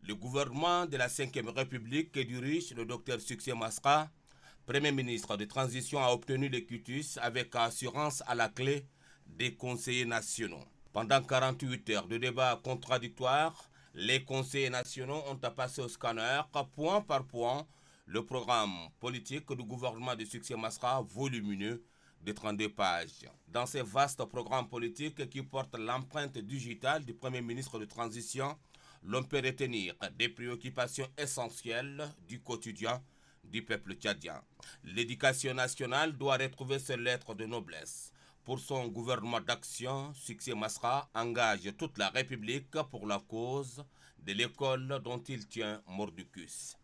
Le gouvernement de la 5e République que dirige le Dr Succé Masra, Premier ministre de transition, a obtenu le quitus avec assurance à la clé des conseillers nationaux. Pendant 48 heures de débats contradictoires, les conseillers nationaux ont à passer au scanner, point par point, le programme politique du gouvernement de Succé Masra, volumineux de 32 pages. Dans ces vastes programmes politiques qui portent l'empreinte digitale du Premier ministre de transition, l'on peut retenir des préoccupations essentielles du quotidien du peuple tchadien. L'éducation nationale doit retrouver ses lettres de noblesse. Pour son gouvernement d'action, Succé Masra engage toute la République pour la cause de l'école dont il tient mordicus.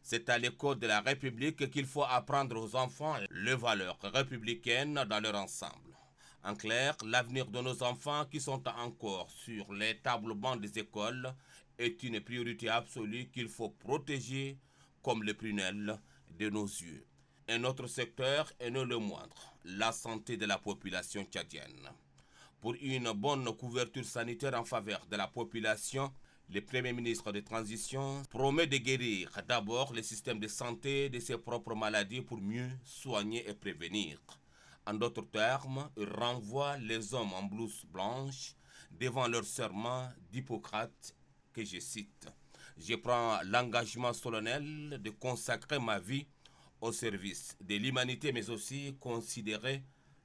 C'est à l'école de la République qu'il faut apprendre aux enfants les valeurs républicaines dans leur ensemble. En clair, l'avenir de nos enfants qui sont encore sur les tables bancs des écoles est une priorité absolue qu'il faut protéger comme le prunelle de nos yeux. Un autre secteur, et non le moindre, la santé de la population tchadienne. Pour une bonne couverture sanitaire en faveur de la population, le Premier ministre de transition promet de guérir d'abord le système de santé de ses propres maladies pour mieux soigner et prévenir. En d'autres termes, il renvoie les hommes en blouse blanche devant leur serment d'Hippocrate que je cite. Je prends l'engagement solennel de consacrer ma vie au service de l'humanité, mais aussi considérer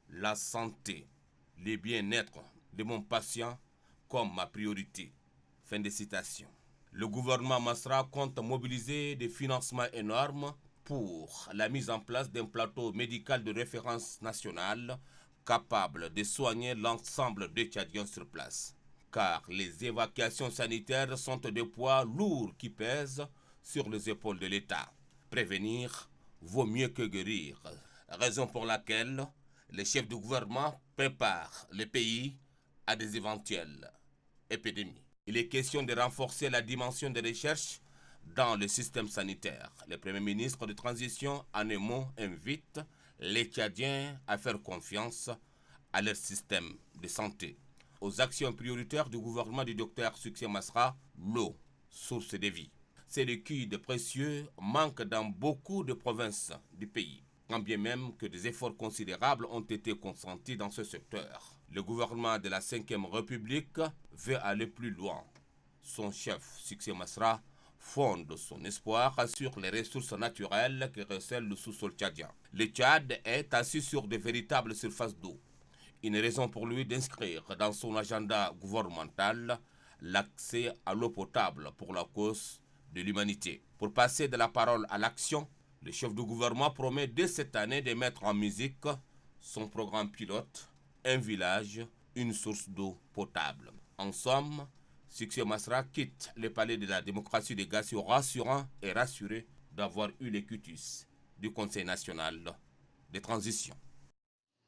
la santé, le bien-être de mon patient comme ma priorité. Fin de citation. Le gouvernement Masra compte mobiliser des financements énormes pour la mise en place d'un plateau médical de référence nationale capable de soigner l'ensemble des Tchadiens sur place. Car les évacuations sanitaires sont des poids lourds qui pèsent sur les épaules de l'État. Prévenir vaut mieux que guérir. Raison pour laquelle les chefs du gouvernement préparent le pays à des éventuelles épidémies. Il est question de renforcer la dimension de recherche dans le système sanitaire. Le Premier ministre de transition, en un mot, invite les Tchadiens à faire confiance à leur système de santé. Aux actions prioritaires du gouvernement du Dr Succé Masra, l'eau, source de vie. Ces liquides précieux manquent dans beaucoup de provinces du pays, quand bien même que des efforts considérables ont été consentis dans ce secteur. Le gouvernement de la 5e République veut aller plus loin. Son chef, Succé Masra, fonde son espoir sur les ressources naturelles que recèle le sous-sol tchadien. Le Tchad est assis sur de véritables surfaces d'eau. Une raison pour lui d'inscrire dans son agenda gouvernemental l'accès à l'eau potable pour la cause de l'humanité. Pour passer de la parole à l'action, le chef du gouvernement promet dès cette année de mettre en musique son programme pilote, un village, une source d'eau potable. En somme, Succé Masra quitte le palais de la démocratie de Gassio rassurant et rassuré d'avoir eu le quitus du Conseil national de transition.